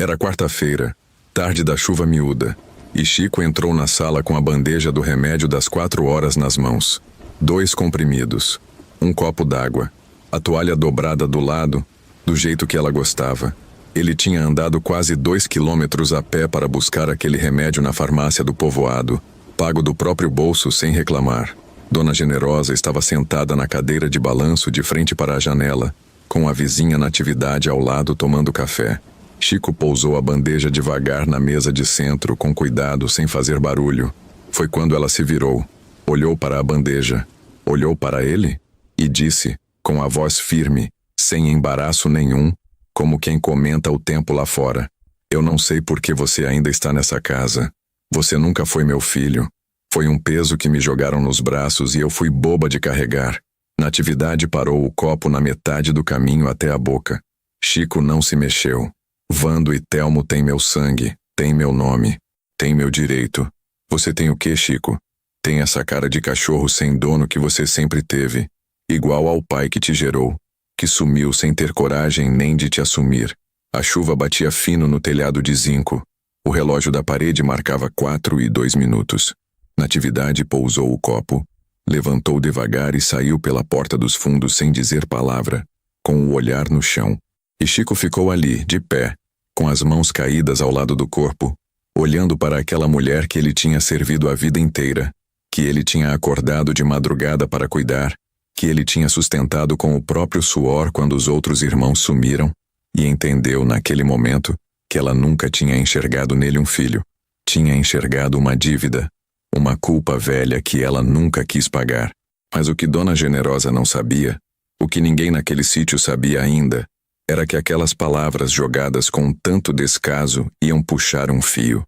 Era quarta-feira, tarde da chuva miúda, e Chico entrou na sala com a bandeja do remédio das 4 horas nas mãos. 2 comprimidos, um copo d'água, a toalha dobrada do lado, do jeito que ela gostava. Ele tinha andado quase 2 quilômetros a pé para buscar aquele remédio na farmácia do povoado, pago do próprio bolso sem reclamar. Dona Generosa estava sentada na cadeira de balanço de frente para a janela, com a vizinha Natividade ao lado tomando café. Chico pousou a bandeja devagar na mesa de centro, com cuidado, sem fazer barulho. Foi quando ela se virou, olhou para a bandeja, olhou para ele e disse, com a voz firme, sem embaraço nenhum, como quem comenta o tempo lá fora: "Eu não sei por que você ainda está nessa casa. Você nunca foi meu filho. Foi um peso que me jogaram nos braços e eu fui boba de carregar." Natividade parou o copo na metade do caminho até a boca. Chico não se mexeu. "Vando e Telmo têm meu sangue, têm meu nome, têm meu direito. Você tem o quê, Chico? Tem essa cara de cachorro sem dono que você sempre teve, igual ao pai que te gerou, que sumiu sem ter coragem nem de te assumir." A chuva batia fino no telhado de zinco. O relógio da parede marcava 4:02. Natividade pousou o copo, levantou devagar e saiu pela porta dos fundos sem dizer palavra, com o olhar no chão. E Chico ficou ali, de pé, com as mãos caídas ao lado do corpo, olhando para aquela mulher que ele tinha servido a vida inteira, que ele tinha acordado de madrugada para cuidar, que ele tinha sustentado com o próprio suor quando os outros irmãos sumiram, e entendeu naquele momento que ela nunca tinha enxergado nele um filho. Tinha enxergado uma dívida, uma culpa velha que ela nunca quis pagar. Mas o que Dona Generosa não sabia, o que ninguém naquele sítio sabia ainda, era que aquelas palavras jogadas com tanto descaso iam puxar um fio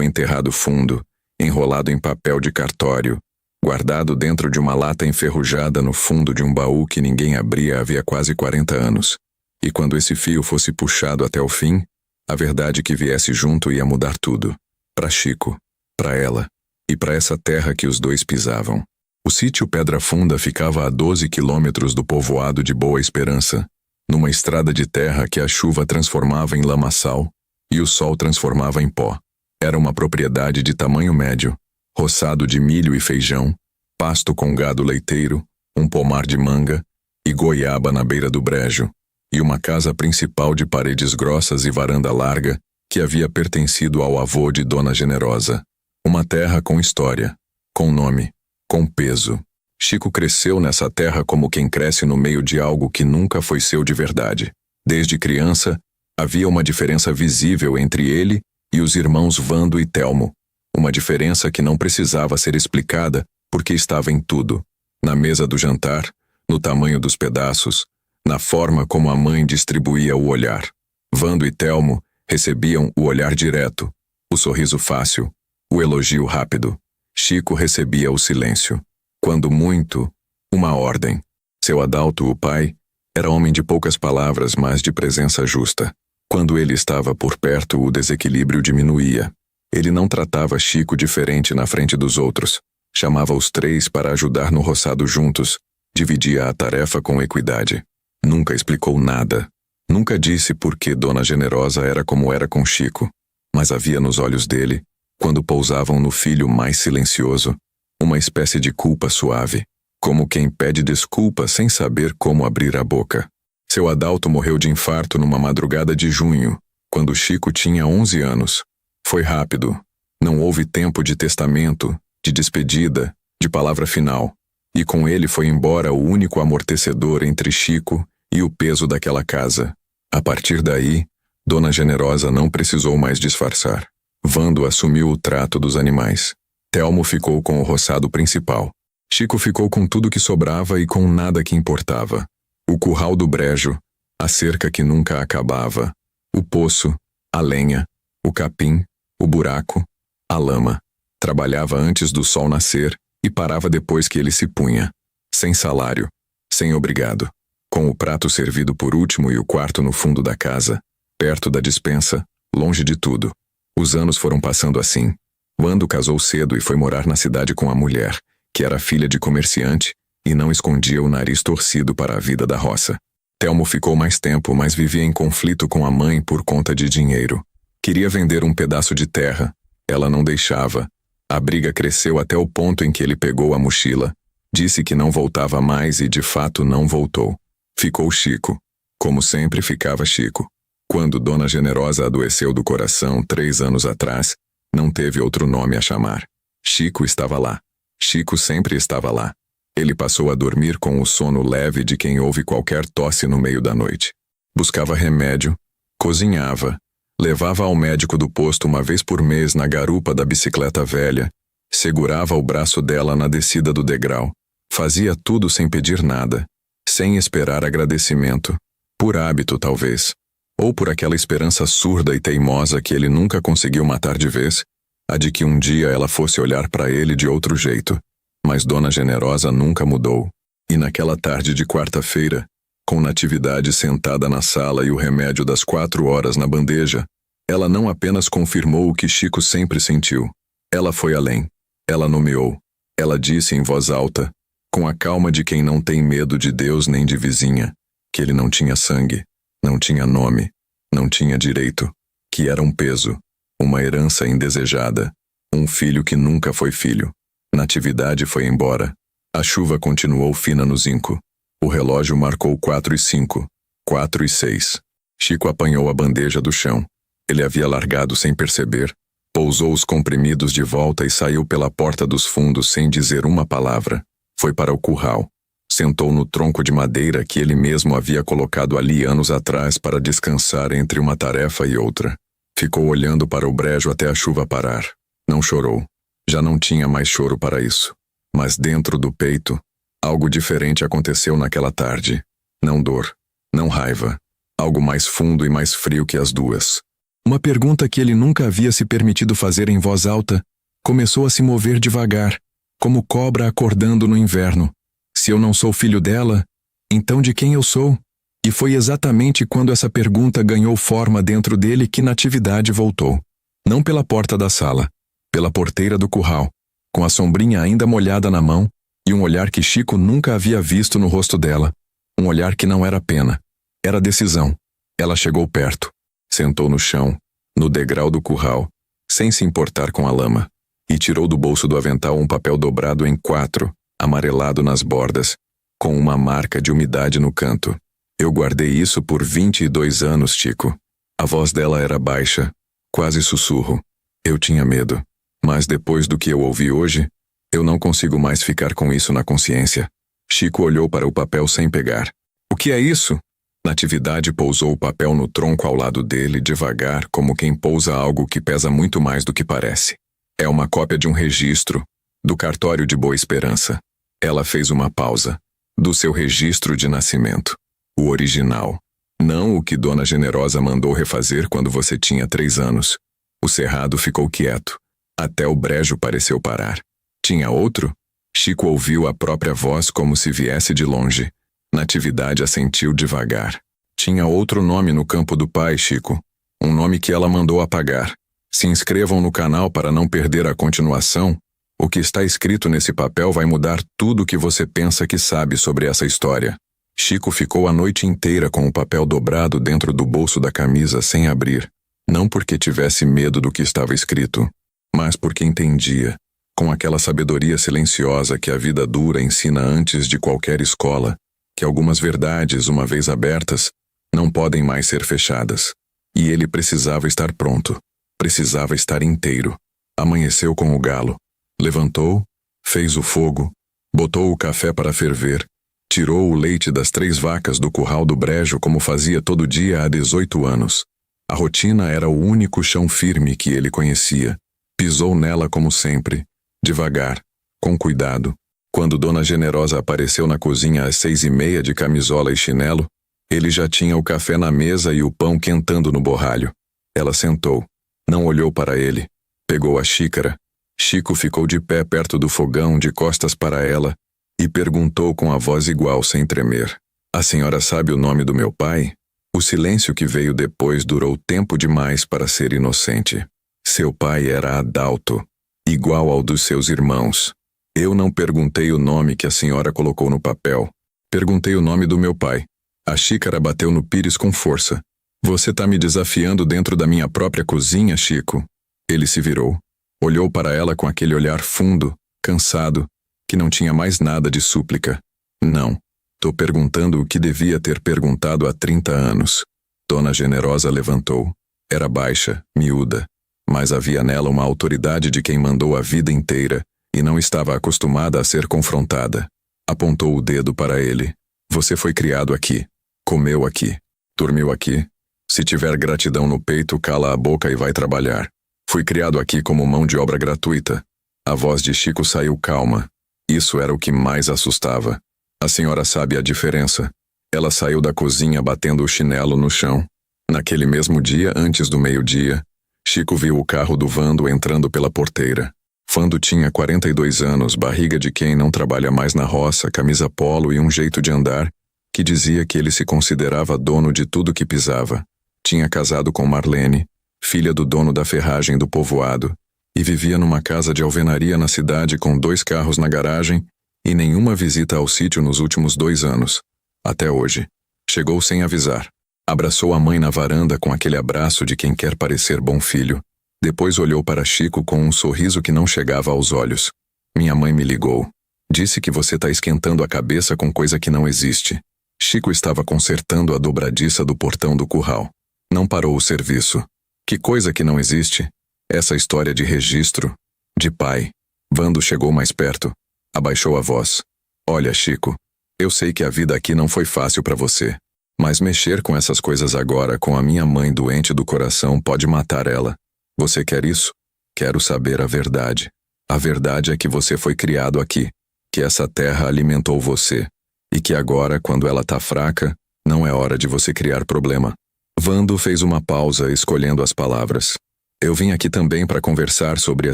enterrado fundo, enrolado em papel de cartório, guardado dentro de uma lata enferrujada no fundo de um baú que ninguém abria havia quase 40 anos. E quando esse fio fosse puxado até o fim, a verdade que viesse junto ia mudar tudo. Para Chico, para ela, e para essa terra que os dois pisavam. O sítio Pedra Funda ficava a 12 quilômetros do povoado de Boa Esperança, numa estrada de terra que a chuva transformava em lamaçal e o sol transformava em pó. Era uma propriedade de tamanho médio, roçado de milho e feijão, pasto com gado leiteiro, um pomar de manga e goiaba na beira do brejo, e uma casa principal de paredes grossas e varanda larga que havia pertencido ao avô de Dona Generosa. Uma terra com história, com nome, com peso. Chico cresceu nessa terra como quem cresce no meio de algo que nunca foi seu de verdade. Desde criança, havia uma diferença visível entre ele e os irmãos Vando e Telmo. Uma diferença que não precisava ser explicada porque estava em tudo. Na mesa do jantar, no tamanho dos pedaços, na forma como a mãe distribuía o olhar. Vando e Telmo recebiam o olhar direto, o sorriso fácil, o elogio rápido. Chico recebia o silêncio. Quando muito, uma ordem. Seu Adalto, o pai, era homem de poucas palavras, mas de presença justa. Quando ele estava por perto, o desequilíbrio diminuía. Ele não tratava Chico diferente na frente dos outros. Chamava os 3 para ajudar no roçado juntos. Dividia a tarefa com equidade. Nunca explicou nada. Nunca disse por que Dona Generosa era como era com Chico. Mas havia nos olhos dele, quando pousavam no filho mais silencioso, uma espécie de culpa suave, como quem pede desculpa sem saber como abrir a boca. Seu Adalto morreu de infarto numa madrugada de junho, quando Chico tinha 11 anos. Foi rápido. Não houve tempo de testamento, de despedida, de palavra final. E com ele foi embora o único amortecedor entre Chico e o peso daquela casa. A partir daí, Dona Generosa não precisou mais disfarçar. Vando assumiu o trato dos animais. Telmo ficou com o roçado principal. Chico ficou com tudo que sobrava e com nada que importava. O curral do brejo, a cerca que nunca acabava, o poço, a lenha, o capim, o buraco, a lama. Trabalhava antes do sol nascer e parava depois que ele se punha. Sem salário, sem obrigado. Com o prato servido por último e o quarto no fundo da casa, perto da despensa, longe de tudo. Os anos foram passando assim. Vando casou cedo e foi morar na cidade com a mulher, que era filha de comerciante e não escondia o nariz torcido para a vida da roça. Telmo ficou mais tempo, mas vivia em conflito com a mãe por conta de dinheiro. Queria vender um pedaço de terra. Ela não deixava. A briga cresceu até o ponto em que ele pegou a mochila. Disse que não voltava mais e de fato não voltou. Ficou Chico. Como sempre ficava Chico. Quando Dona Generosa adoeceu do coração 3 anos atrás, não teve outro nome a chamar. Chico estava lá. Chico sempre estava lá. Ele passou a dormir com o sono leve de quem ouve qualquer tosse no meio da noite. Buscava remédio, cozinhava, levava ao médico do posto uma vez por mês na garupa da bicicleta velha, segurava o braço dela na descida do degrau, fazia tudo sem pedir nada, sem esperar agradecimento, por hábito talvez, ou por aquela esperança surda e teimosa que ele nunca conseguiu matar de vez, a de que um dia ela fosse olhar para ele de outro jeito. Mas Dona Generosa nunca mudou. E naquela tarde de quarta-feira, com Natividade sentada na sala e o remédio das 4 horas na bandeja, ela não apenas confirmou o que Chico sempre sentiu. Ela foi além. Ela nomeou. Ela disse em voz alta, com a calma de quem não tem medo de Deus nem de vizinha, que ele não tinha sangue, não tinha nome, não tinha direito, que era um peso, uma herança indesejada, um filho que nunca foi filho. Natividade foi embora. A chuva continuou fina no zinco. O relógio marcou 4:05, 4:06. Chico apanhou a bandeja do chão. Ele havia largado sem perceber, pousou os comprimidos de volta e saiu pela porta dos fundos sem dizer uma palavra. Foi para o curral. Sentou no tronco de madeira que ele mesmo havia colocado ali anos atrás para descansar entre uma tarefa e outra. Ficou olhando para o brejo até a chuva parar. Não chorou. Já não tinha mais choro para isso. Mas dentro do peito, algo diferente aconteceu naquela tarde. Não dor, não raiva. Algo mais fundo e mais frio que as duas. Uma pergunta que ele nunca havia se permitido fazer em voz alta começou a se mover devagar, como cobra acordando no inverno. Se eu não sou filho dela, então de quem eu sou? E foi exatamente quando essa pergunta ganhou forma dentro dele que Natividade voltou. Não pela porta da sala, pela porteira do curral, com a sombrinha ainda molhada na mão e um olhar que Chico nunca havia visto no rosto dela. Um olhar que não era pena, era decisão. Ela chegou perto, sentou no chão, no degrau do curral, sem se importar com a lama, e tirou do bolso do avental um papel dobrado em 4, amarelado nas bordas, com uma marca de umidade no canto. Eu guardei isso por 22 anos, Chico. A voz dela era baixa, quase sussurro. Eu tinha medo. Mas depois do que eu ouvi hoje, eu não consigo mais ficar com isso na consciência. Chico olhou para o papel sem pegar. O que é isso? Natividade pousou o papel no tronco ao lado dele, devagar, como quem pousa algo que pesa muito mais do que parece. É uma cópia de um registro, do cartório de Boa Esperança. Ela fez uma pausa. Do seu registro de nascimento. O original. Não o que Dona Generosa mandou refazer quando você tinha 3 anos. O cerrado ficou quieto. Até o brejo pareceu parar. Tinha outro? Chico ouviu a própria voz como se viesse de longe. Natividade assentiu devagar. Tinha outro nome no campo do pai, Chico. Um nome que ela mandou apagar. Se inscrevam no canal para não perder a continuação. O que está escrito nesse papel vai mudar tudo o que você pensa que sabe sobre essa história. Chico ficou a noite inteira com o papel dobrado dentro do bolso da camisa sem abrir. Não porque tivesse medo do que estava escrito, mas porque entendia, com aquela sabedoria silenciosa que a vida dura ensina antes de qualquer escola, que algumas verdades, uma vez abertas, não podem mais ser fechadas. E ele precisava estar pronto, precisava estar inteiro. Amanheceu com o galo. Levantou, fez o fogo, botou o café para ferver, tirou o leite das 3 vacas do curral do brejo como fazia todo dia há 18 anos. A rotina era o único chão firme que ele conhecia. Pisou nela como sempre, devagar, com cuidado. Quando Dona Generosa apareceu na cozinha às 6:30 de camisola e chinelo, ele já tinha o café na mesa e o pão quentando no borralho. Ela sentou, não olhou para ele, pegou a xícara. Chico ficou de pé perto do fogão, de costas para ela, e perguntou com a voz igual, sem tremer. A senhora sabe o nome do meu pai? O silêncio que veio depois durou tempo demais para ser inocente. Seu pai era Adalto, igual ao dos seus irmãos. Eu não perguntei o nome que a senhora colocou no papel. Perguntei o nome do meu pai. A xícara bateu no pires com força. Você tá me desafiando dentro da minha própria cozinha, Chico? Ele se virou. Olhou para ela com aquele olhar fundo, cansado, que não tinha mais nada de súplica. Não. Tô perguntando o que devia ter perguntado há 30 anos. Dona Generosa levantou. Era baixa, miúda, mas havia nela uma autoridade de quem mandou a vida inteira e não estava acostumada a ser confrontada. Apontou o dedo para ele. Você foi criado aqui. Comeu aqui. Dormiu aqui. Se tiver gratidão no peito, cala a boca e vai trabalhar. Fui criado aqui como mão de obra gratuita. A voz de Chico saiu calma. Isso era o que mais assustava. A senhora sabe a diferença. Ela saiu da cozinha batendo o chinelo no chão. Naquele mesmo dia, antes do meio-dia, Chico viu o carro do Vando entrando pela porteira. Vando tinha 42 anos, barriga de quem não trabalha mais na roça, camisa polo e um jeito de andar que dizia que ele se considerava dono de tudo que pisava. Tinha casado com Marlene, filha do dono da ferragem do povoado, e vivia numa casa de alvenaria na cidade com 2 carros na garagem e nenhuma visita ao sítio nos últimos 2 anos. Até hoje. Chegou sem avisar. Abraçou a mãe na varanda com aquele abraço de quem quer parecer bom filho. Depois olhou para Chico com um sorriso que não chegava aos olhos. Minha mãe me ligou. Disse que você tá esquentando a cabeça com coisa que não existe. Chico estava consertando a dobradiça do portão do curral. Não parou o serviço. Que coisa que não existe? Essa história de registro. De pai. Vando chegou mais perto. Abaixou a voz. Olha, Chico. Eu sei que a vida aqui não foi fácil para você. Mas mexer com essas coisas agora com a minha mãe doente do coração pode matar ela. Você quer isso? Quero saber a verdade. A verdade é que você foi criado aqui. Que essa terra alimentou você. E que agora, quando ela tá fraca, não é hora de você criar problema. Vando fez uma pausa, escolhendo as palavras. Eu vim aqui também para conversar sobre a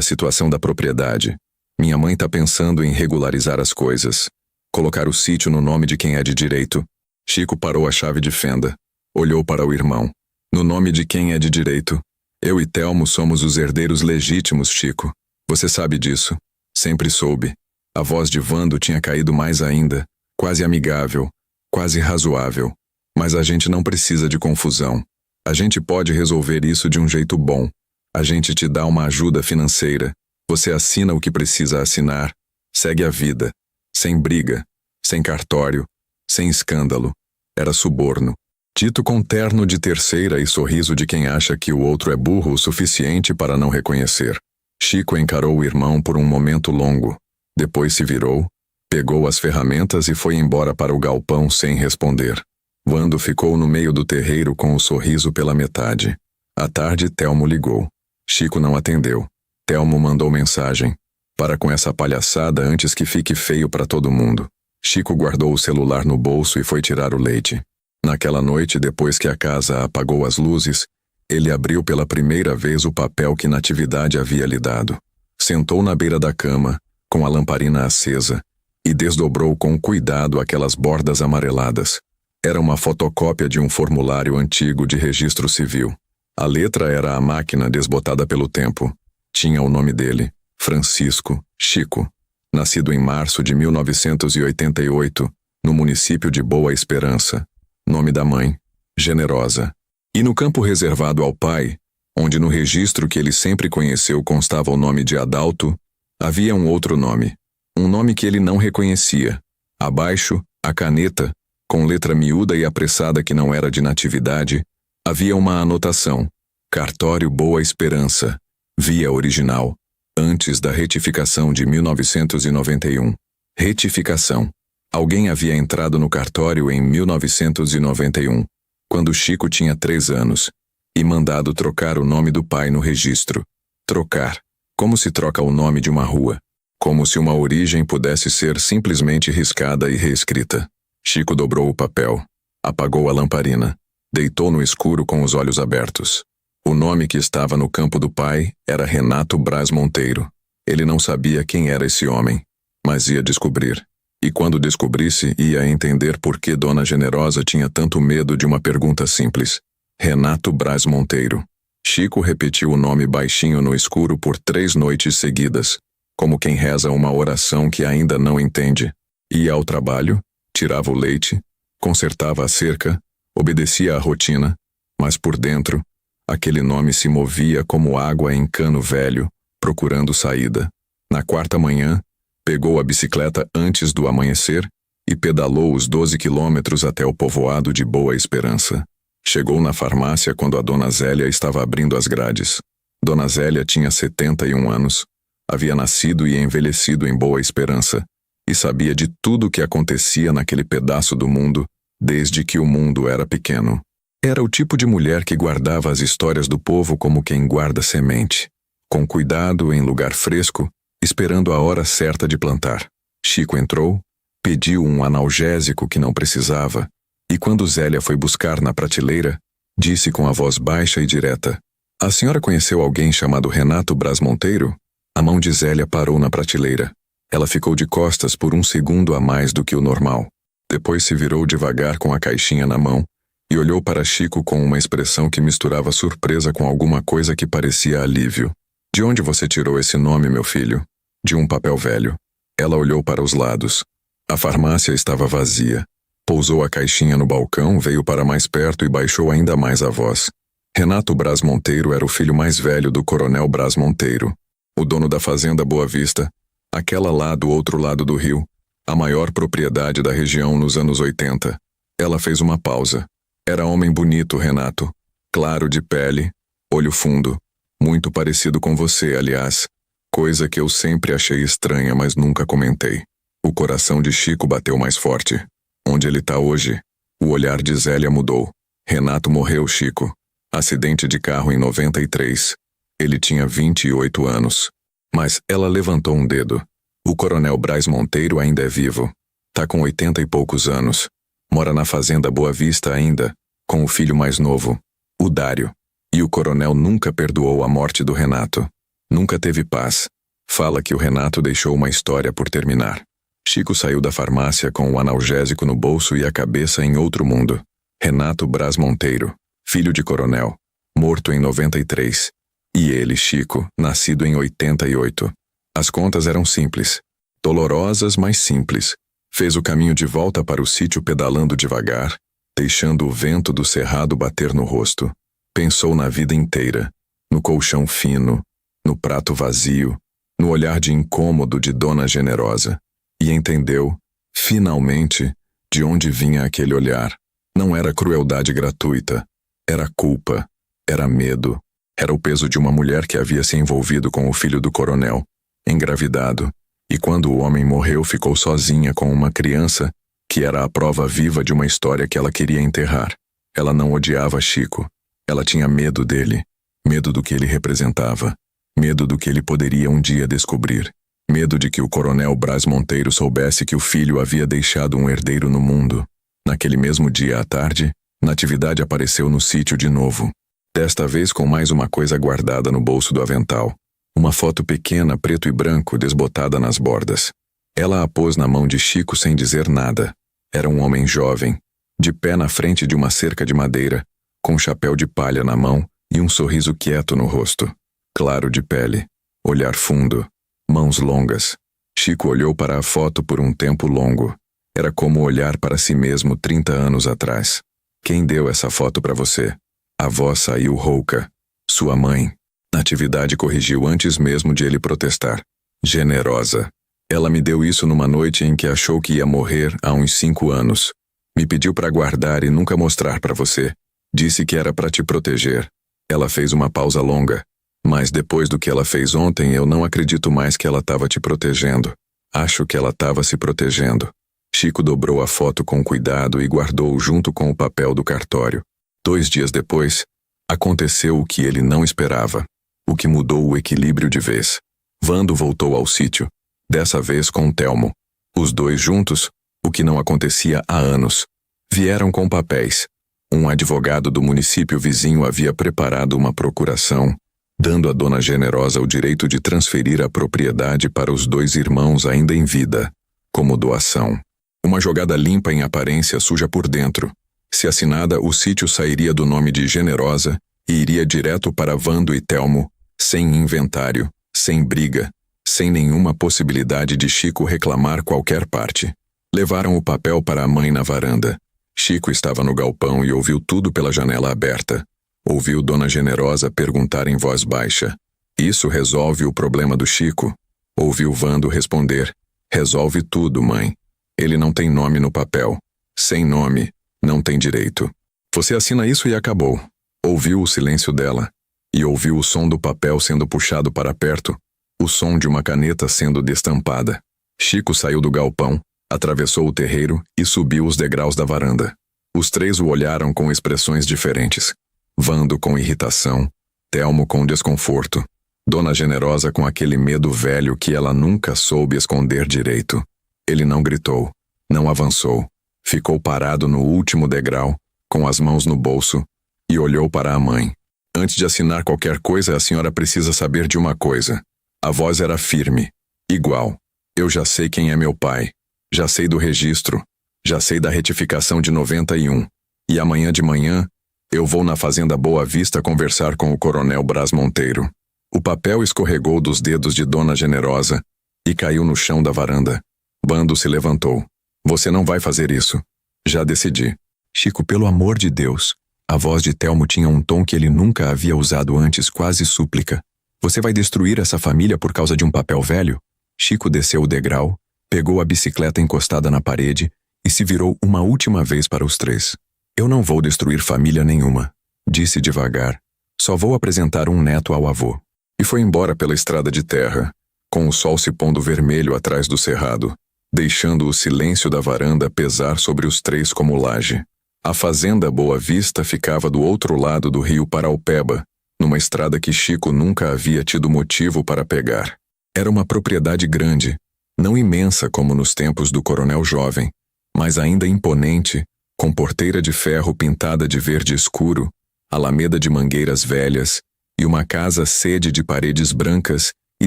situação da propriedade. Minha mãe tá pensando em regularizar as coisas. Colocar o sítio no nome de quem é de direito. Chico parou a chave de fenda. Olhou para o irmão. No nome de quem é de direito. Eu e Telmo somos os herdeiros legítimos, Chico. Você sabe disso. Sempre soube. A voz de Vando tinha caído mais ainda. Quase amigável. Quase razoável. Mas a gente não precisa de confusão. A gente pode resolver isso de um jeito bom. A gente te dá uma ajuda financeira. Você assina o que precisa assinar. Segue a vida. Sem briga. Sem cartório. Sem escândalo. Era suborno. Dito com terno de terceira e sorriso de quem acha que o outro é burro o suficiente para não reconhecer. Chico encarou o irmão por um momento longo. Depois se virou, pegou as ferramentas e foi embora para o galpão sem responder. Vando ficou no meio do terreiro com o sorriso pela metade. À tarde, Telmo ligou. Chico não atendeu. Telmo mandou mensagem. Para com essa palhaçada antes que fique feio para todo mundo. Chico guardou o celular no bolso e foi tirar o leite. Naquela noite, depois que a casa apagou as luzes, ele abriu pela primeira vez o papel que Natividade havia lhe dado. Sentou na beira da cama, com a lamparina acesa, e desdobrou com cuidado aquelas bordas amareladas. Era uma fotocópia de um formulário antigo de registro civil. A letra era a máquina desbotada pelo tempo. Tinha o nome dele, Francisco Chico, nascido em março de 1988, no município de Boa Esperança. Nome da mãe, Generosa. E no campo reservado ao pai, onde no registro que ele sempre conheceu constava o nome de Adalto, havia um outro nome. Um nome que ele não reconhecia. Abaixo, a caneta, com letra miúda e apressada que não era de Natividade, havia uma anotação. Cartório Boa Esperança. Via original. Antes da retificação de 1991. Retificação. Alguém havia entrado no cartório em 1991, quando Chico tinha 3 anos, e mandado trocar o nome do pai no registro. Trocar. Como se troca o nome de uma rua. Como se uma origem pudesse ser simplesmente riscada e reescrita. Chico dobrou o papel. Apagou a lamparina. Deitou no escuro com os olhos abertos. O nome que estava no campo do pai era Renato Braz Monteiro. Ele não sabia quem era esse homem, mas ia descobrir. E quando descobrisse, ia entender por que Dona Generosa tinha tanto medo de uma pergunta simples. Renato Braz Monteiro. Chico repetiu o nome baixinho no escuro por 3 noites seguidas, como quem reza uma oração que ainda não entende. Ia ao trabalho, tirava o leite, Consertava a cerca, obedecia à rotina, mas por dentro, aquele nome se movia como água em cano velho, procurando saída. Na quarta manhã, pegou a bicicleta antes do amanhecer e pedalou os 12 quilômetros até o povoado de Boa Esperança. Chegou na farmácia quando a Dona Zélia estava abrindo as grades. Dona Zélia tinha 71 anos, havia nascido e envelhecido em Boa Esperança, e sabia de tudo o que acontecia naquele pedaço do mundo, desde que o mundo era pequeno. Era o tipo de mulher que guardava as histórias do povo como quem guarda semente, com cuidado, em lugar fresco, esperando a hora certa de plantar. Chico entrou, pediu um analgésico que não precisava, e quando Zélia foi buscar na prateleira, disse com a voz baixa e direta: "A senhora conheceu alguém chamado Renato Braz Monteiro?" A mão de Zélia parou na prateleira. Ela ficou de costas por um segundo a mais do que o normal. Depois se virou devagar com a caixinha na mão e olhou para Chico com uma expressão que misturava surpresa com alguma coisa que parecia alívio. "De onde você tirou esse nome, meu filho?" "De um papel velho." Ela olhou para os lados. A farmácia estava vazia. Pousou a caixinha no balcão, veio para mais perto e baixou ainda mais a voz. Renato Braz Monteiro era o filho mais velho do coronel Braz Monteiro, o dono da fazenda Boa Vista, aquela lá do outro lado do rio, a maior propriedade da região nos anos 80. Ela fez uma pausa. Era homem bonito, Renato. Claro de pele, olho fundo. Muito parecido com você, aliás. Coisa que eu sempre achei estranha, mas nunca comentei. O coração de Chico bateu mais forte. Onde ele está hoje? O olhar de Zélia mudou. Renato morreu, Chico. Acidente de carro em 93. Ele tinha 28 anos. Mas ela levantou um dedo. O coronel Braz Monteiro ainda é vivo. Tá com 80 e poucos anos. Mora na fazenda Boa Vista ainda, com o filho mais novo, o Dário. E o coronel nunca perdoou a morte do Renato. Nunca teve paz. Fala que o Renato deixou uma história por terminar. Chico saiu da farmácia com o analgésico no bolso e a cabeça em outro mundo. Renato Braz Monteiro, filho de coronel, morto em 93. E ele, Chico, nascido em 88. As contas eram simples. Dolorosas, mas simples. Fez o caminho de volta para o sítio pedalando devagar, deixando o vento do cerrado bater no rosto. Pensou na vida inteira, no colchão fino, no prato vazio, no olhar de incômodo de Dona Generosa. E entendeu, finalmente, de onde vinha aquele olhar. Não era crueldade gratuita. Era culpa. Era medo. Era o peso de uma mulher que havia se envolvido com o filho do coronel, engravidado, e quando o homem morreu ficou sozinha com uma criança que era a prova viva de uma história que ela queria enterrar. Ela não odiava Chico. Ela tinha medo dele, medo do que ele representava, medo do que ele poderia um dia descobrir, medo de que o coronel Braz Monteiro soubesse que o filho havia deixado um herdeiro no mundo. Naquele mesmo dia à tarde, Natividade apareceu no sítio de novo, desta vez com mais uma coisa guardada no bolso do avental. Uma foto pequena, preto e branco, desbotada nas bordas. Ela a pôs na mão de Chico sem dizer nada. Era um homem jovem, de pé na frente de uma cerca de madeira, com um chapéu de palha na mão e um sorriso quieto no rosto. Claro de pele, olhar fundo, mãos longas. Chico olhou para a foto por um tempo longo. Era como olhar para si mesmo 30 anos atrás. Quem deu essa foto para você? A voz saiu rouca. Sua mãe. Natividade corrigiu antes mesmo de ele protestar. Generosa. Ela me deu isso numa noite em que achou que ia morrer há uns 5 anos. Me pediu para guardar e nunca mostrar para você. Disse que era para te proteger. Ela fez uma pausa longa. Mas depois do que ela fez ontem, eu não acredito mais que ela estava te protegendo. Acho que ela estava se protegendo. Chico dobrou a foto com cuidado e guardou junto com o papel do cartório. 2 dias depois, aconteceu o que ele não esperava. O que mudou o equilíbrio de vez. Vando voltou ao sítio, dessa vez com Telmo. Os dois juntos, o que não acontecia há anos. Vieram com papéis. Um advogado do município vizinho havia preparado uma procuração, dando à Dona Generosa o direito de transferir a propriedade para os 2 irmãos ainda em vida, como doação. Uma jogada limpa em aparência, suja por dentro. Se assinada, o sítio sairia do nome de Generosa e iria direto para Vando e Telmo, sem inventário, sem briga, sem nenhuma possibilidade de Chico reclamar qualquer parte. Levaram o papel para a mãe na varanda. Chico estava no galpão e ouviu tudo pela janela aberta. Ouviu Dona Generosa perguntar em voz baixa: "Isso resolve o problema do Chico?" Ouviu Vando responder: "Resolve tudo, mãe. Ele não tem nome no papel. Sem nome, não tem direito. Você assina isso e acabou." Ouviu o silêncio dela. E ouviu o som do papel sendo puxado para perto, o som de uma caneta sendo destampada. Chico saiu do galpão, atravessou o terreiro e subiu os degraus da varanda. Os três o olharam com expressões diferentes. Vando com irritação, Telmo com desconforto, Dona Generosa com aquele medo velho que ela nunca soube esconder direito. Ele não gritou, não avançou. Ficou parado no último degrau, com as mãos no bolso, e olhou para a mãe. "Antes de assinar qualquer coisa, a senhora precisa saber de uma coisa." A voz era firme, igual. "Eu já sei quem é meu pai. Já sei do registro. Já sei da retificação de 91. E amanhã de manhã, eu vou na Fazenda Boa Vista conversar com o Coronel Brás Monteiro." O papel escorregou dos dedos de Dona Generosa e caiu no chão da varanda. Vando se levantou. "Você não vai fazer isso. Já decidi." "Chico, pelo amor de Deus." A voz de Telmo tinha um tom que ele nunca havia usado antes, quase súplica. "Você vai destruir essa família por causa de um papel velho?" Chico desceu o degrau, pegou a bicicleta encostada na parede e se virou uma última vez para os três. "Eu não vou destruir família nenhuma," disse devagar. "Só vou apresentar um neto ao avô." E foi embora pela estrada de terra, com o sol se pondo vermelho atrás do cerrado, deixando o silêncio da varanda pesar sobre os três como laje. A Fazenda Boa Vista ficava do outro lado do rio Paraupeba, numa estrada que Chico nunca havia tido motivo para pegar. Era uma propriedade grande, não imensa como nos tempos do coronel jovem, mas ainda imponente, com porteira de ferro pintada de verde escuro, alameda de mangueiras velhas e uma casa sede de paredes brancas e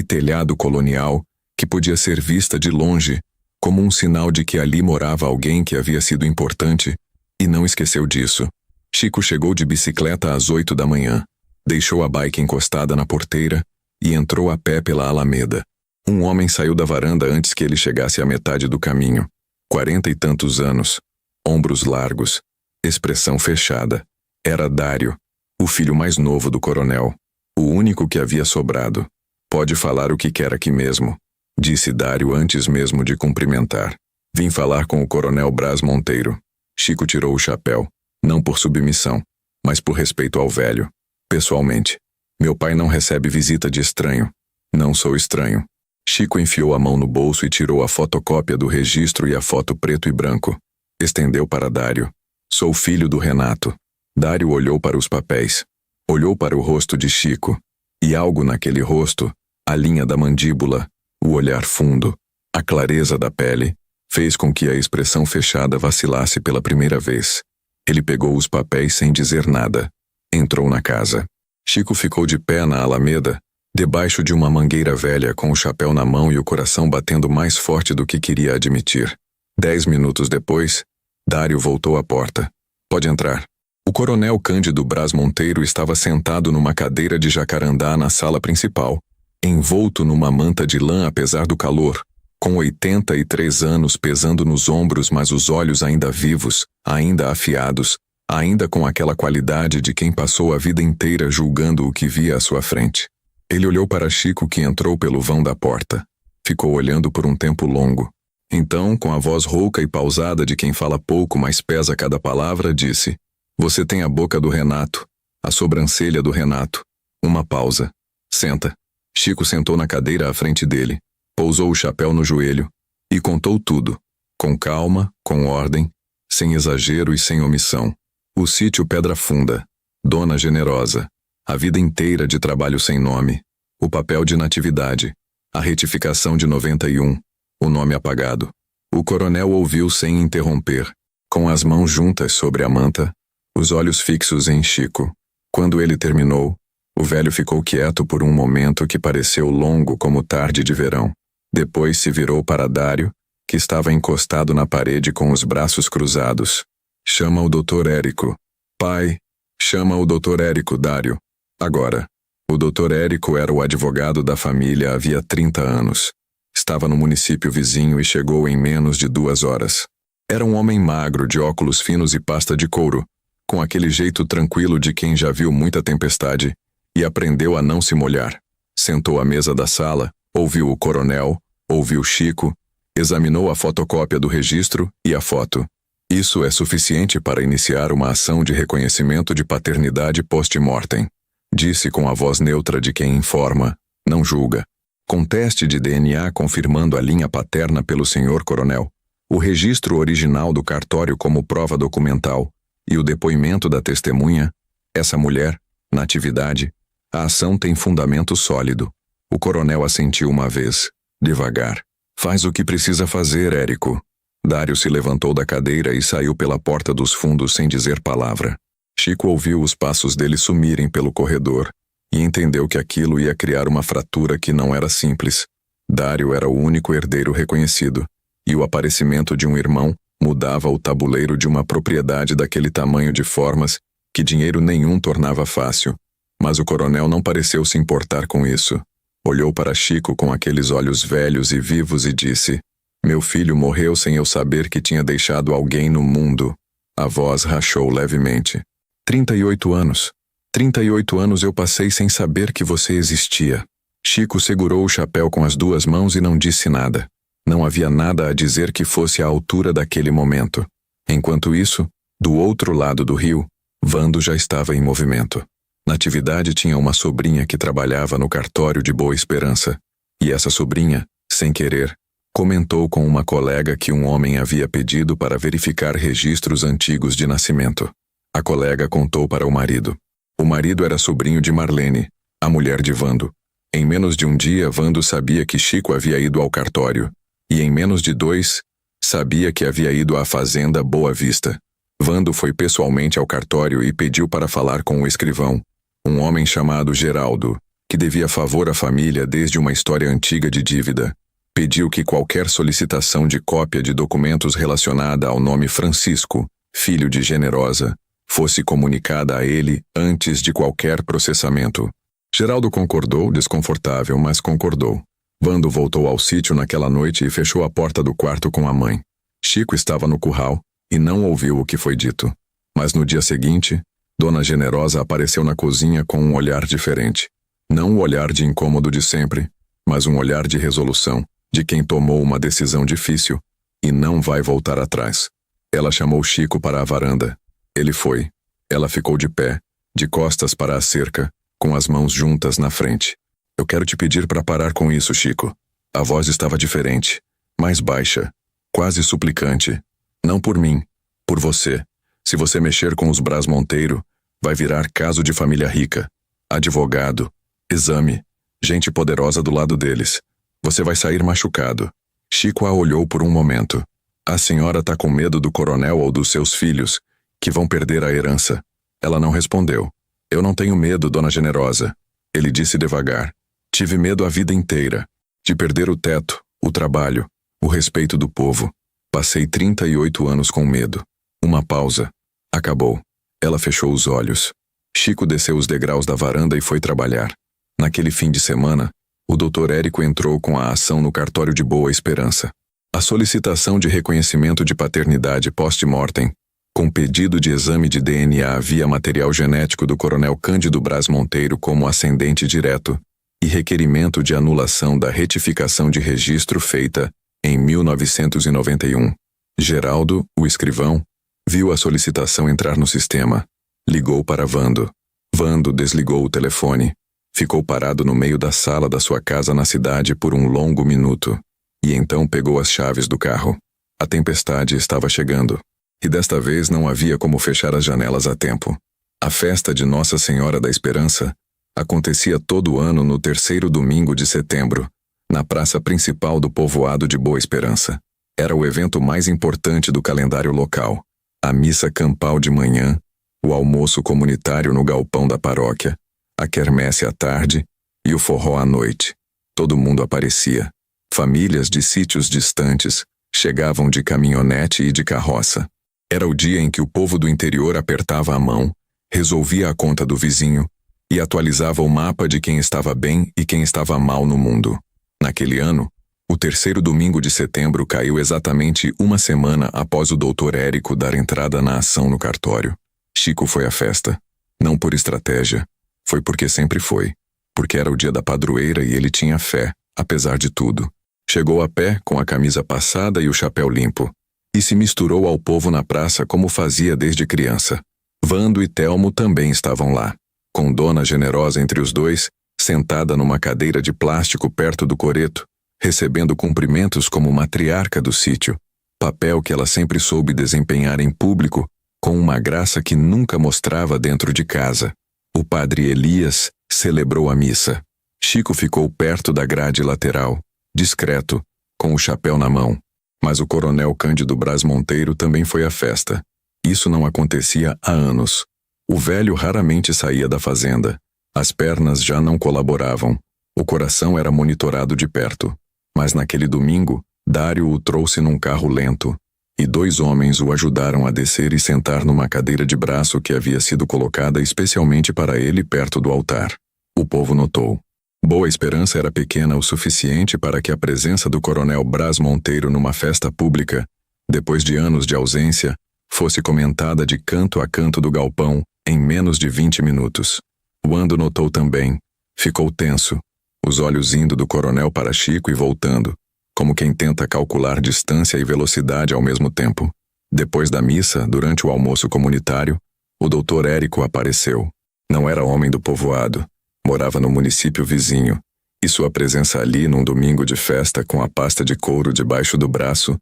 telhado colonial que podia ser vista de longe como um sinal de que ali morava alguém que havia sido importante. E não esqueceu disso. Chico chegou de bicicleta às 8 da manhã, deixou a bike encostada na porteira e entrou a pé pela alameda. Um homem saiu da varanda antes que ele chegasse à metade do caminho. 40 e tantos anos, ombros largos, expressão fechada. Era Dário, o filho mais novo do coronel, o único que havia sobrado. "Pode falar o que quer aqui mesmo", disse Dário antes mesmo de cumprimentar. "Vim falar com o Coronel Brás Monteiro." Chico tirou o chapéu, não por submissão, mas por respeito ao velho. "Pessoalmente. Meu pai não recebe visita de estranho." "Não sou estranho." Chico enfiou a mão no bolso e tirou a fotocópia do registro e a foto preto e branco. Estendeu para Dário. "Sou filho do Renato." Dário olhou para os papéis. Olhou para o rosto de Chico. E algo naquele rosto, a linha da mandíbula, o olhar fundo, a clareza da pele, fez com que a expressão fechada vacilasse pela primeira vez. Ele pegou os papéis sem dizer nada. Entrou na casa. Chico ficou de pé na alameda, debaixo de uma mangueira velha, com o chapéu na mão e o coração batendo mais forte do que queria admitir. 10 minutos depois, Dário voltou à porta. "Pode entrar." O coronel Cândido Brás Monteiro estava sentado numa cadeira de jacarandá na sala principal, envolto numa manta de lã apesar do calor, com 83 anos pesando nos ombros, mas os olhos ainda vivos, ainda afiados, ainda com aquela qualidade de quem passou a vida inteira julgando o que via à sua frente. Ele olhou para Chico, que entrou pelo vão da porta. Ficou olhando por um tempo longo. Então, com a voz rouca e pausada de quem fala pouco, mas pesa cada palavra, disse: "Você tem a boca do Renato, a sobrancelha do Renato." Uma pausa. "Senta." Chico sentou na cadeira à frente dele, pousou o chapéu no joelho e contou tudo, com calma, com ordem, sem exagero e sem omissão. O sítio Pedra Funda, Dona Generosa, a vida inteira de trabalho sem nome, o papel de natividade, a retificação de 91, o nome apagado. O coronel ouviu sem interromper, com as mãos juntas sobre a manta, os olhos fixos em Chico. Quando ele terminou, o velho ficou quieto por um momento que pareceu longo como tarde de verão. Depois se virou para Dário, que estava encostado na parede com os braços cruzados. "Chama o Dr. Érico." "Pai, chama o Dr. Érico, Dário." Agora. O Dr. Érico era o advogado da família havia 30 anos. Estava no município vizinho e chegou em menos de 2 horas. Era um homem magro, de óculos finos e pasta de couro, com aquele jeito tranquilo de quem já viu muita tempestade e aprendeu a não se molhar. Sentou à mesa da sala, ouviu o coronel, ouviu Chico, examinou a fotocópia do registro e a foto. Isso é suficiente para iniciar uma ação de reconhecimento de paternidade post-mortem, disse com a voz neutra de quem informa, não julga. Com teste de DNA confirmando a linha paterna pelo senhor coronel, o registro original do cartório como prova documental e o depoimento da testemunha, essa mulher, Natividade, a ação tem fundamento sólido. O coronel assentiu uma vez, devagar. Faz o que precisa fazer, Érico. Dário se levantou da cadeira e saiu pela porta dos fundos sem dizer palavra. Chico ouviu os passos dele sumirem pelo corredor e entendeu que aquilo ia criar uma fratura que não era simples. Dário era o único herdeiro reconhecido, e o aparecimento de um irmão mudava o tabuleiro de uma propriedade daquele tamanho de formas que dinheiro nenhum tornava fácil. Mas o coronel não pareceu se importar com isso. Olhou para Chico com aqueles olhos velhos e vivos e disse: meu filho morreu sem eu saber que tinha deixado alguém no mundo. A voz rachou levemente. 38 anos. 38 anos eu passei sem saber que você existia. Chico segurou o chapéu com as duas mãos e não disse nada. Não havia nada a dizer que fosse à altura daquele momento. Enquanto isso, do outro lado do rio, Vando já estava em movimento. Natividade tinha uma sobrinha que trabalhava no cartório de Boa Esperança. E essa sobrinha, sem querer, comentou com uma colega que um homem havia pedido para verificar registros antigos de nascimento. A colega contou para o marido. O marido era sobrinho de Marlene, a mulher de Vando. Em menos de um dia, Vando sabia que Chico havia ido ao cartório. E em menos de 2, sabia que havia ido à fazenda Boa Vista. Vando foi pessoalmente ao cartório e pediu para falar com o escrivão, um homem chamado Geraldo, que devia favor à família desde uma história antiga de dívida. Pediu que qualquer solicitação de cópia de documentos relacionada ao nome Francisco, filho de Generosa, fosse comunicada a ele antes de qualquer processamento. Geraldo concordou, desconfortável, mas concordou. Vando voltou ao sítio naquela noite e fechou a porta do quarto com a mãe. Chico estava no curral e não ouviu o que foi dito. Mas no dia seguinte, Dona Generosa apareceu na cozinha com um olhar diferente. Não o olhar de incômodo de sempre, mas um olhar de resolução, de quem tomou uma decisão difícil e não vai voltar atrás. Ela chamou Chico para a varanda. Ele foi. Ela ficou de pé, de costas para a cerca, com as mãos juntas na frente. Eu quero te pedir para parar com isso, Chico. A voz estava diferente, mais baixa, quase suplicante. Não por mim, por você. Se você mexer com os Brás Monteiro, vai virar caso de família rica. Advogado, exame, gente poderosa do lado deles. Você vai sair machucado. Chico a olhou por um momento. A senhora tá com medo do coronel ou dos seus filhos, que vão perder a herança. Ela não respondeu. Eu não tenho medo, Dona Generosa. Ele disse devagar. Tive medo a vida inteira. De perder o teto, o trabalho, o respeito do povo. Passei 38 anos com medo. Uma pausa. Acabou. Ela fechou os olhos. Chico desceu os degraus da varanda e foi trabalhar. Naquele fim de semana, o Dr. Érico entrou com a ação no cartório de Boa Esperança. A solicitação de reconhecimento de paternidade post-mortem, com pedido de exame de DNA via material genético do coronel Cândido Brás Monteiro como ascendente direto, e requerimento de anulação da retificação de registro feita em 1991. Geraldo, o escrivão, viu a solicitação entrar no sistema. Ligou para Vando. Vando desligou o telefone. Ficou parado no meio da sala da sua casa na cidade por um longo minuto. E então pegou as chaves do carro. A tempestade estava chegando. E desta vez não havia como fechar as janelas a tempo. A festa de Nossa Senhora da Esperança acontecia todo ano no 3º domingo de setembro, na praça principal do povoado de Boa Esperança. Era o evento mais importante do calendário local. A missa campal de manhã, o almoço comunitário no galpão da paróquia, a quermesse à tarde e o forró à noite. Todo mundo aparecia. Famílias de sítios distantes chegavam de caminhonete e de carroça. Era o dia em que o povo do interior apertava a mão, resolvia a conta do vizinho e atualizava o mapa de quem estava bem e quem estava mal no mundo. Naquele ano, O terceiro domingo de setembro caiu exatamente uma semana após o Dr. Érico dar entrada na ação no cartório. Chico foi à festa. Não por estratégia. Foi porque sempre foi. Porque era o dia da padroeira e ele tinha fé, apesar de tudo. Chegou a pé, com a camisa passada e o chapéu limpo. E se misturou ao povo na praça como fazia desde criança. Vando e Telmo também estavam lá. Com Dona Generosa entre os dois, sentada numa cadeira de plástico perto do coreto, recebendo cumprimentos como matriarca do sítio, papel que ela sempre soube desempenhar em público, com uma graça que nunca mostrava dentro de casa. O padre Elias celebrou a missa. Chico ficou perto da grade lateral, discreto, com o chapéu na mão. Mas o coronel Cândido Brás Monteiro também foi à festa. Isso não acontecia há anos. O velho raramente saía da fazenda. As pernas já não colaboravam. O coração era monitorado de perto. Mas naquele domingo, Dário o trouxe num carro lento, e 2 homens o ajudaram a descer e sentar numa cadeira de braço que havia sido colocada especialmente para ele perto do altar. O povo notou. Boa Esperança era pequena o suficiente para que a presença do coronel Brás Monteiro numa festa pública, depois de anos de ausência, fosse comentada de canto a canto do galpão em menos de 20 minutos. Wando notou também. Ficou tenso, os olhos indo do coronel para Chico e voltando, como quem tenta calcular distância e velocidade ao mesmo tempo. Depois da missa, durante o almoço comunitário, o Dr. Érico apareceu. Não era homem do povoado. Morava no município vizinho, e sua presença ali num domingo de festa com a pasta de couro debaixo do braço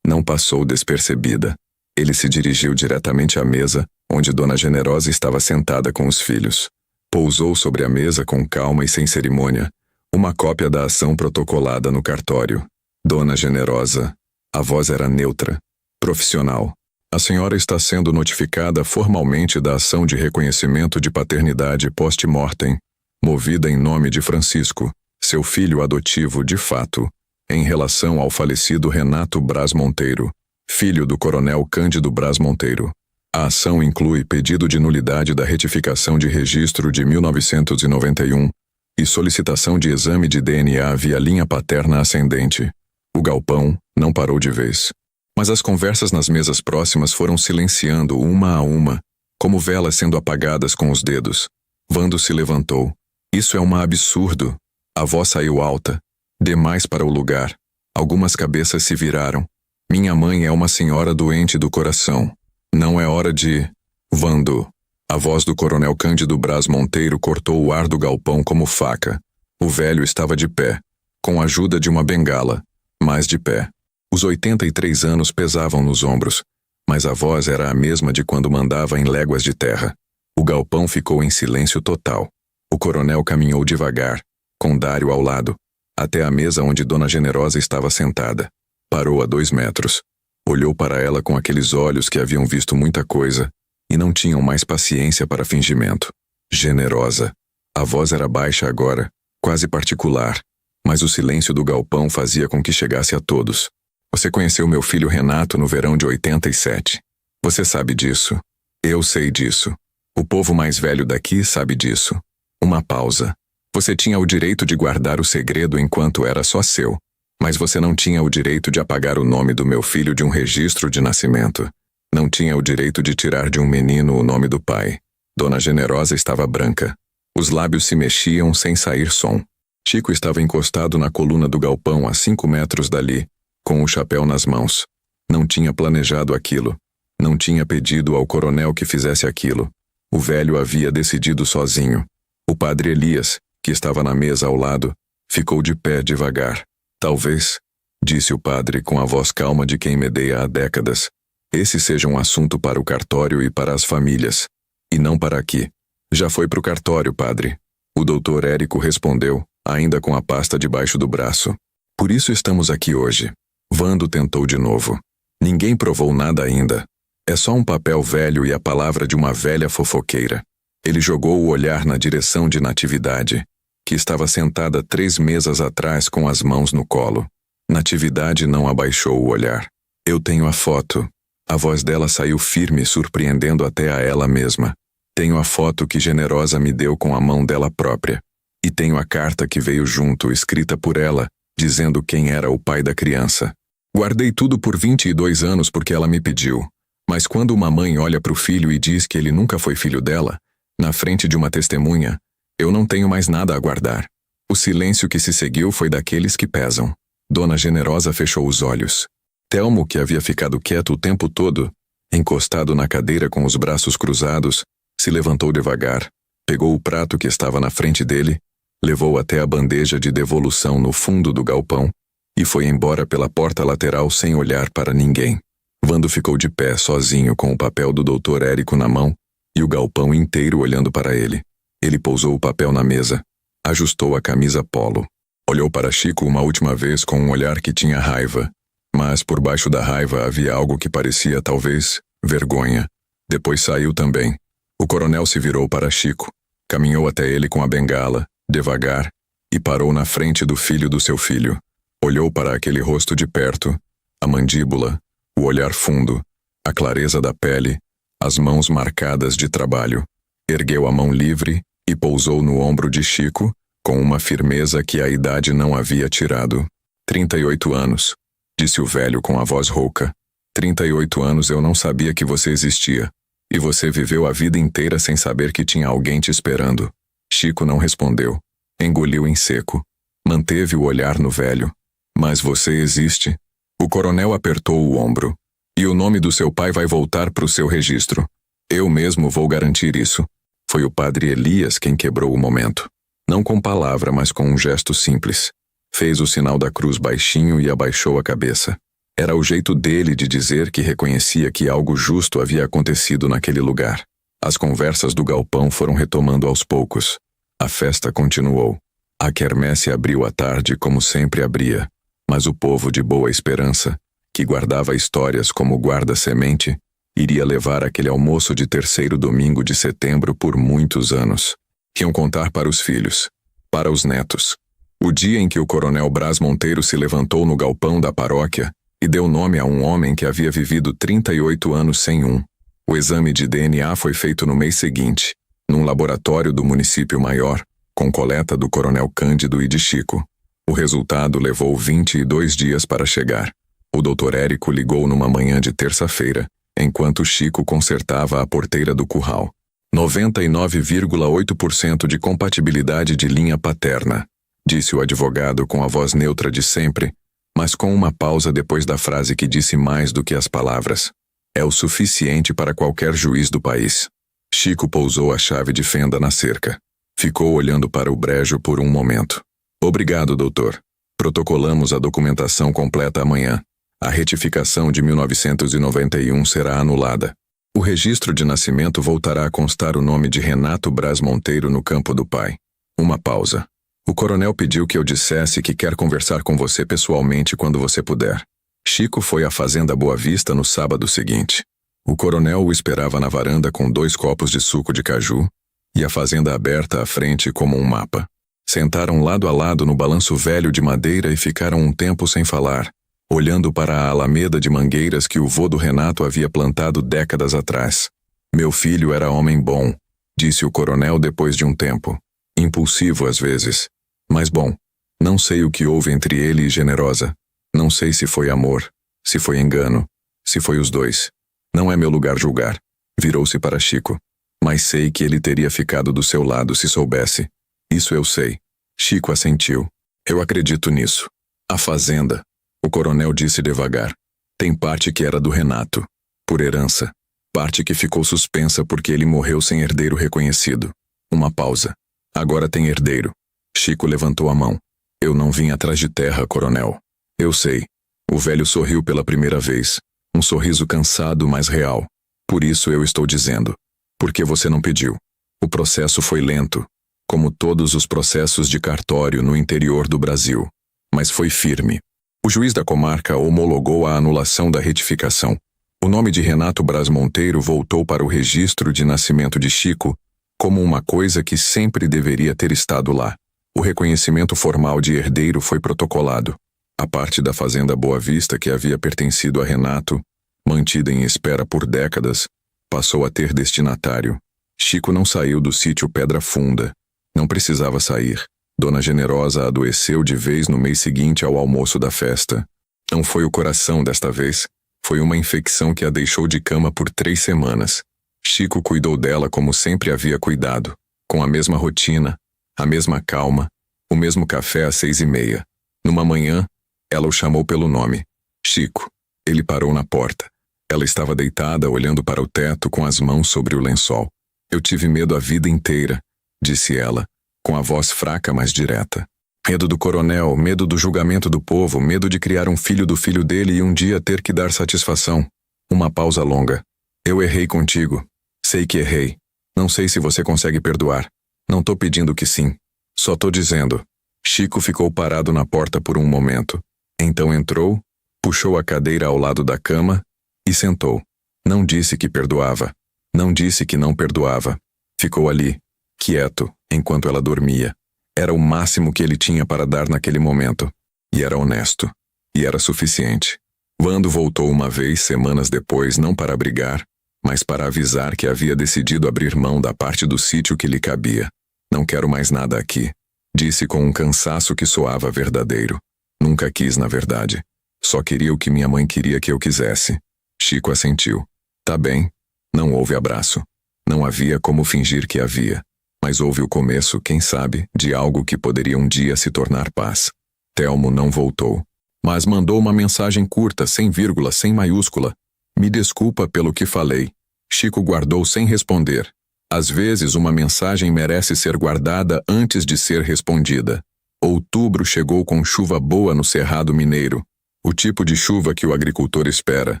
não passou despercebida. Ele se dirigiu diretamente à mesa, onde Dona Generosa estava sentada com os filhos. Pousou sobre a mesa com calma e sem cerimônia, uma cópia da ação protocolada no cartório. Dona Generosa. A voz era neutra, profissional. A senhora está sendo notificada formalmente da ação de reconhecimento de paternidade post-mortem, movida em nome de Francisco, seu filho adotivo de fato, em relação ao falecido Renato Brás Monteiro, filho do coronel Cândido Brás Monteiro. A ação inclui pedido de nulidade da retificação de registro de 1991 e solicitação de exame de DNA via linha paterna ascendente. O galpão não parou de vez. Mas as conversas nas mesas próximas foram silenciando uma a uma, como velas sendo apagadas com os dedos. Wando se levantou. Isso é um absurdo. A voz saiu alta, demais para o lugar. Algumas cabeças se viraram. Minha mãe é uma senhora doente do coração. Não é hora de... Wando. A voz do coronel Cândido Brás Monteiro cortou o ar do galpão como faca. O velho estava de pé, com a ajuda de uma bengala, mas de pé. Os 83 anos pesavam nos ombros, mas a voz era a mesma de quando mandava em léguas de terra. O galpão ficou em silêncio total. O coronel caminhou devagar, com Dário ao lado, até a mesa onde Dona Generosa estava sentada. Parou a 2 metros. Olhou para ela com aqueles olhos que haviam visto muita coisa e não tinham mais paciência para fingimento. Generosa. A voz era baixa agora, quase particular, mas o silêncio do galpão fazia com que chegasse a todos. Você conheceu meu filho Renato no verão de 87. Você sabe disso. Eu sei disso. O povo mais velho daqui sabe disso. Uma pausa. Você tinha o direito de guardar o segredo enquanto era só seu, mas você não tinha o direito de apagar o nome do meu filho de um registro de nascimento. Não tinha o direito de tirar de um menino o nome do pai. Dona Generosa estava branca. Os lábios se mexiam sem sair som. Chico estava encostado na coluna do galpão a 5 metros dali, com o chapéu nas mãos. Não tinha planejado aquilo. Não tinha pedido ao coronel que fizesse aquilo. O velho havia decidido sozinho. O padre Elias, que estava na mesa ao lado, ficou de pé devagar. Talvez, disse o padre com a voz calma de quem medeia há décadas, esse seja um assunto para o cartório e para as famílias, e não para aqui. Já foi para o cartório, padre. O doutor Érico respondeu, ainda com a pasta debaixo do braço. Por isso estamos aqui hoje. Wando tentou de novo. Ninguém provou nada ainda. É só um papel velho e a palavra de uma velha fofoqueira. Ele jogou o olhar na direção de Natividade, que estava sentada 3 mesas atrás com as mãos no colo. Natividade não abaixou o olhar. Eu tenho a foto. A voz dela saiu firme, surpreendendo até a ela mesma. Tenho a foto que Generosa me deu com a mão dela própria. E tenho a carta que veio junto, escrita por ela, dizendo quem era o pai da criança. Guardei tudo por 22 anos porque ela me pediu. Mas quando uma mãe olha para o filho e diz que ele nunca foi filho dela, na frente de uma testemunha, eu não tenho mais nada a guardar. O silêncio que se seguiu foi daqueles que pesam. Dona Generosa fechou os olhos. Telmo, que havia ficado quieto o tempo todo, encostado na cadeira com os braços cruzados, se levantou devagar, pegou o prato que estava na frente dele, levou até a bandeja de devolução no fundo do galpão e foi embora pela porta lateral sem olhar para ninguém. Wando ficou de pé sozinho com o papel do Dr. Érico na mão e o galpão inteiro olhando para ele. Ele pousou o papel na mesa, ajustou a camisa polo. Olhou para Chico uma última vez com um olhar que tinha raiva, mas por baixo da raiva havia algo que parecia, talvez, vergonha. Depois saiu também. O coronel se virou para Chico, caminhou até ele com a bengala, devagar, e parou na frente do filho do seu filho. Olhou para aquele rosto de perto, a mandíbula, o olhar fundo, a clareza da pele, as mãos marcadas de trabalho. Ergueu a mão livre e pousou no ombro de Chico, com uma firmeza que a idade não havia tirado. 38 anos, disse o velho com a voz rouca. 38 anos eu não sabia que você existia. E você viveu a vida inteira sem saber que tinha alguém te esperando. Chico não respondeu. Engoliu em seco. Manteve o olhar no velho. Mas você existe. O coronel apertou o ombro. E o nome do seu pai vai voltar para o seu registro. Eu mesmo vou garantir isso. Foi o padre Elias quem quebrou o momento. Não com palavra, mas com um gesto simples. Fez o sinal da cruz baixinho e abaixou a cabeça. Era o jeito dele de dizer que reconhecia que algo justo havia acontecido naquele lugar. As conversas do galpão foram retomando aos poucos. A festa continuou. A quermesse abriu à tarde como sempre abria. Mas o povo de Boa Esperança, que guardava histórias como guarda-semente, iria levar aquele almoço de terceiro domingo de setembro por muitos anos. Iam contar para os filhos, para os netos. O dia em que o coronel Brás Monteiro se levantou no galpão da paróquia e deu nome a um homem que havia vivido 38 anos sem um. O exame de DNA foi feito no mês seguinte, num laboratório do município maior, com coleta do coronel Cândido e de Chico. O resultado levou 22 dias para chegar. O Dr. Érico ligou numa manhã de terça-feira, enquanto Chico consertava a porteira do curral. 99,8% de compatibilidade de linha paterna, disse o advogado com a voz neutra de sempre, mas com uma pausa depois da frase que disse mais do que as palavras. É o suficiente para qualquer juiz do país. Chico pousou a chave de fenda na cerca. Ficou olhando para o brejo por um momento. Obrigado, doutor. Protocolamos a documentação completa amanhã. A retificação de 1991 será anulada. O registro de nascimento voltará a constar o nome de Renato Brás Monteiro no campo do pai. Uma pausa. O coronel pediu que eu dissesse que quer conversar com você pessoalmente quando você puder. Chico foi à Fazenda Boa Vista no sábado seguinte. O coronel o esperava na varanda com 2 copos de suco de caju e a fazenda aberta à frente como um mapa. Sentaram lado a lado no balanço velho de madeira e ficaram um tempo sem falar, olhando para a alameda de mangueiras que o vô do Renato havia plantado décadas atrás. Meu filho era homem bom, disse o coronel depois de um tempo. Impulsivo às vezes, mas bom. Não sei o que houve entre ele e Generosa. Não sei se foi amor, se foi engano, se foi os dois. Não é meu lugar julgar. Virou-se para Chico. Mas sei que ele teria ficado do seu lado se soubesse. Isso eu sei. Chico assentiu. Eu acredito nisso. A fazenda, o coronel disse devagar, tem parte que era do Renato, por herança. Parte que ficou suspensa porque ele morreu sem herdeiro reconhecido. Uma pausa. Agora tem herdeiro. Chico levantou a mão. Eu não vim atrás de terra, coronel. Eu sei. O velho sorriu pela primeira vez. Um sorriso cansado, mas real. Por isso eu estou dizendo. Por que você não pediu? O processo foi lento, como todos os processos de cartório no interior do Brasil. Mas foi firme. O juiz da comarca homologou a anulação da retificação. O nome de Renato Brás Monteiro voltou para o registro de nascimento de Chico como uma coisa que sempre deveria ter estado lá. O reconhecimento formal de herdeiro foi protocolado. A parte da fazenda Boa Vista que havia pertencido a Renato, mantida em espera por décadas, passou a ter destinatário. Chico não saiu do sítio Pedra Funda. Não precisava sair. Dona Generosa adoeceu de vez no mês seguinte ao almoço da festa. Não foi o coração desta vez, foi uma infecção que a deixou de cama por 3 semanas. Chico cuidou dela como sempre havia cuidado, com a mesma rotina, a mesma calma, o mesmo café às 6h30. Numa manhã, ela o chamou pelo nome. Chico. Ele parou na porta. Ela estava deitada, olhando para o teto com as mãos sobre o lençol. Eu tive medo a vida inteira, disse ela, com a voz fraca, mas direta. Medo do coronel, medo do julgamento do povo, medo de criar um filho do filho dele e um dia ter que dar satisfação. Uma pausa longa. Eu errei contigo. Sei que errei. Não sei se você consegue perdoar. Não tô pedindo que sim. Só tô dizendo. Chico ficou parado na porta por um momento. Então entrou, puxou a cadeira ao lado da cama e sentou. Não disse que perdoava. Não disse que não perdoava. Ficou ali, quieto, enquanto ela dormia. Era o máximo que ele tinha para dar naquele momento. E era honesto. E era suficiente. Wando voltou uma vez, semanas depois, não para brigar, mas para avisar que havia decidido abrir mão da parte do sítio que lhe cabia. Não quero mais nada aqui, disse com um cansaço que soava verdadeiro. Nunca quis, na verdade. Só queria o que minha mãe queria que eu quisesse. Chico assentiu. Tá bem. Não houve abraço. Não havia como fingir que havia. Mas houve o começo, quem sabe, de algo que poderia um dia se tornar paz. Telmo não voltou, mas mandou uma mensagem curta, sem vírgula, sem maiúscula. Me desculpa pelo que falei. Chico guardou sem responder. Às vezes uma mensagem merece ser guardada antes de ser respondida. Outubro chegou com chuva boa no Cerrado Mineiro. O tipo de chuva que o agricultor espera.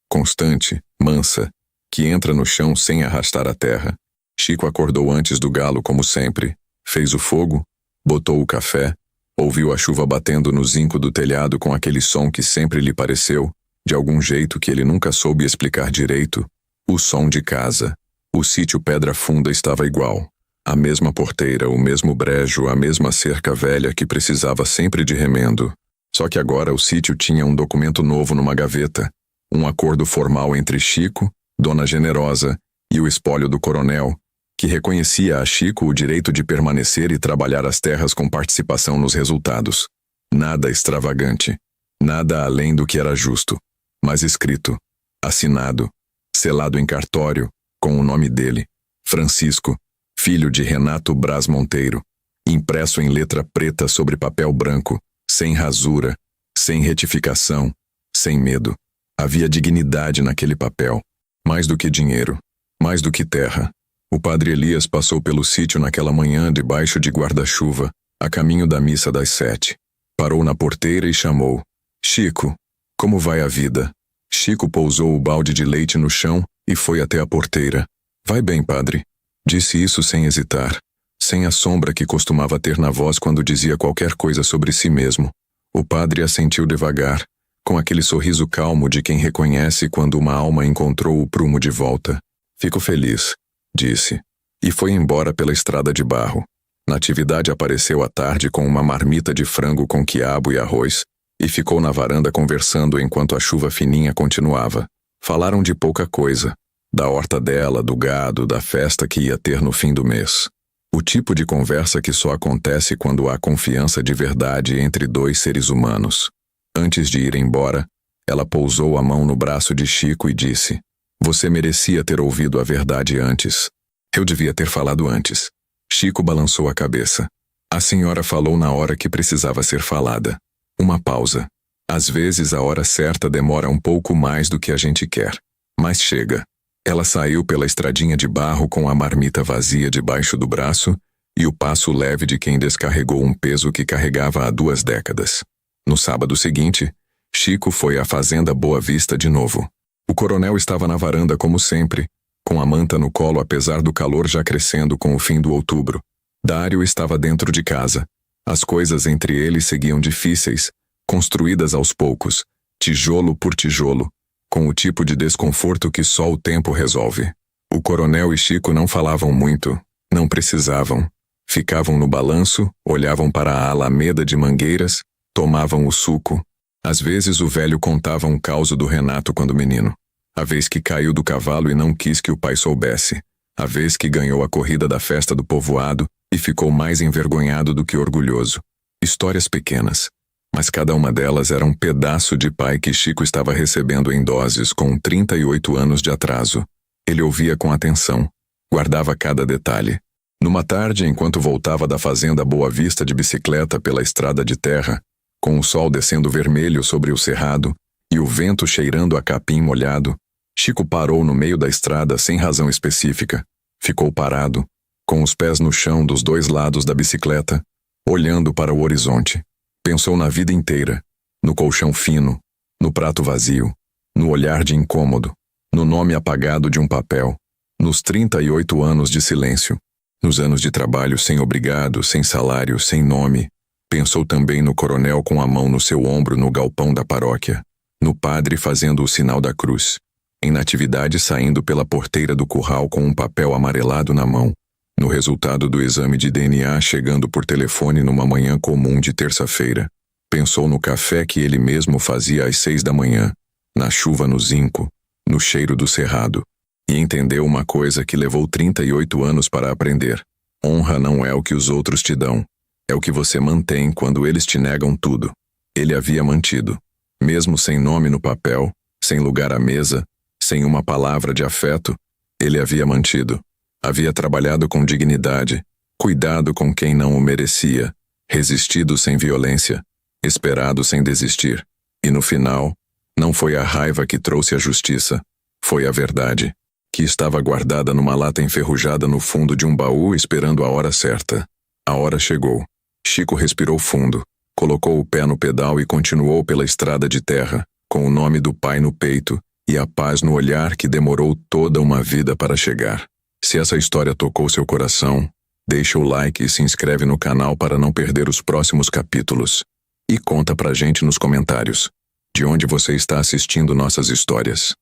Constante, mansa, que entra no chão sem arrastar a terra. Chico acordou antes do galo como sempre. Fez o fogo, botou o café, ouviu a chuva batendo no zinco do telhado com aquele som que sempre lhe pareceu, de algum jeito que ele nunca soube explicar direito, o som de casa. O sítio Pedra Funda estava igual. A mesma porteira, o mesmo brejo, a mesma cerca velha que precisava sempre de remendo. Só que agora o sítio tinha um documento novo numa gaveta. Um acordo formal entre Chico, Dona Generosa e o espólio do coronel, que reconhecia a Chico o direito de permanecer e trabalhar as terras com participação nos resultados. Nada extravagante. Nada além do que era justo. Mas escrito, assinado, selado em cartório, com o nome dele, Francisco, filho de Renato Braz Monteiro, impresso em letra preta sobre papel branco, sem rasura, sem retificação, sem medo. Havia dignidade naquele papel. Mais do que dinheiro, mais do que terra. O padre Elias passou pelo sítio naquela manhã debaixo de guarda-chuva, a caminho da missa das 7. Parou na porteira e chamou. Chico, como vai a vida? Chico pousou o balde de leite no chão e foi até a porteira. Vai bem, padre. Disse isso sem hesitar, sem a sombra que costumava ter na voz quando dizia qualquer coisa sobre si mesmo. O padre assentiu devagar, com aquele sorriso calmo de quem reconhece quando uma alma encontrou o prumo de volta. Fico feliz, disse, e foi embora pela estrada de barro. Natividade apareceu à tarde com uma marmita de frango com quiabo e arroz, e ficou na varanda conversando enquanto a chuva fininha continuava. Falaram de pouca coisa, da horta dela, do gado, da festa que ia ter no fim do mês. O tipo de conversa que só acontece quando há confiança de verdade entre dois seres humanos. Antes de ir embora, ela pousou a mão no braço de Chico e disse: Você merecia ter ouvido a verdade antes. Eu devia ter falado antes. Chico balançou a cabeça. A senhora falou na hora que precisava ser falada. Uma pausa. Às vezes a hora certa demora um pouco mais do que a gente quer. Mas chega. Ela saiu pela estradinha de barro com a marmita vazia debaixo do braço e o passo leve de quem descarregou um peso que carregava há 2 décadas. No sábado seguinte, Chico foi à fazenda Boa Vista de novo. O coronel estava na varanda como sempre, com a manta no colo apesar do calor já crescendo com o fim do outubro. Dário estava dentro de casa. As coisas entre eles seguiam difíceis, construídas aos poucos, tijolo por tijolo, com o tipo de desconforto que só o tempo resolve. O coronel e Chico não falavam muito, não precisavam. Ficavam no balanço, olhavam para a alameda de mangueiras, tomavam o suco. Às vezes o velho contava um causo do Renato quando menino. A vez que caiu do cavalo e não quis que o pai soubesse. A vez que ganhou a corrida da festa do povoado E ficou mais envergonhado do que orgulhoso. Histórias pequenas, mas cada uma delas era um pedaço de pai que Chico estava recebendo em doses com 38 anos de atraso. Ele ouvia com atenção, guardava cada detalhe. Numa tarde, enquanto voltava da fazenda Boa Vista de bicicleta pela estrada de terra, com o sol descendo vermelho sobre o cerrado e o vento cheirando a capim molhado, Chico parou no meio da estrada sem razão específica. Ficou parado, com os pés no chão dos dois lados da bicicleta, olhando para o horizonte. Pensou na vida inteira, no colchão fino, no prato vazio, no olhar de incômodo, no nome apagado de um papel, nos 38 anos de silêncio, nos anos de trabalho sem obrigado, sem salário, sem nome. Pensou também no coronel com a mão no seu ombro no galpão da paróquia, no padre fazendo o sinal da cruz, em Natividade saindo pela porteira do curral com um papel amarelado na mão, no resultado do exame de DNA chegando por telefone numa manhã comum de terça-feira. Pensou no café que ele mesmo fazia às 6 da manhã, na chuva no zinco, no cheiro do cerrado, e entendeu uma coisa que levou 38 anos para aprender. Honra não é o que os outros te dão, é o que você mantém quando eles te negam tudo. Ele havia mantido, mesmo sem nome no papel, sem lugar à mesa, sem uma palavra de afeto, ele havia mantido. Havia trabalhado com dignidade, cuidado com quem não o merecia, resistido sem violência, esperado sem desistir. E no final, não foi a raiva que trouxe a justiça, foi a verdade, que estava guardada numa lata enferrujada no fundo de um baú esperando a hora certa. A hora chegou. Chico respirou fundo, colocou o pé no pedal e continuou pela estrada de terra, com o nome do pai no peito e a paz no olhar que demorou toda uma vida para chegar. Se essa história tocou seu coração, deixa o like e se inscreve no canal para não perder os próximos capítulos. E conta pra gente nos comentários de onde você está assistindo nossas histórias.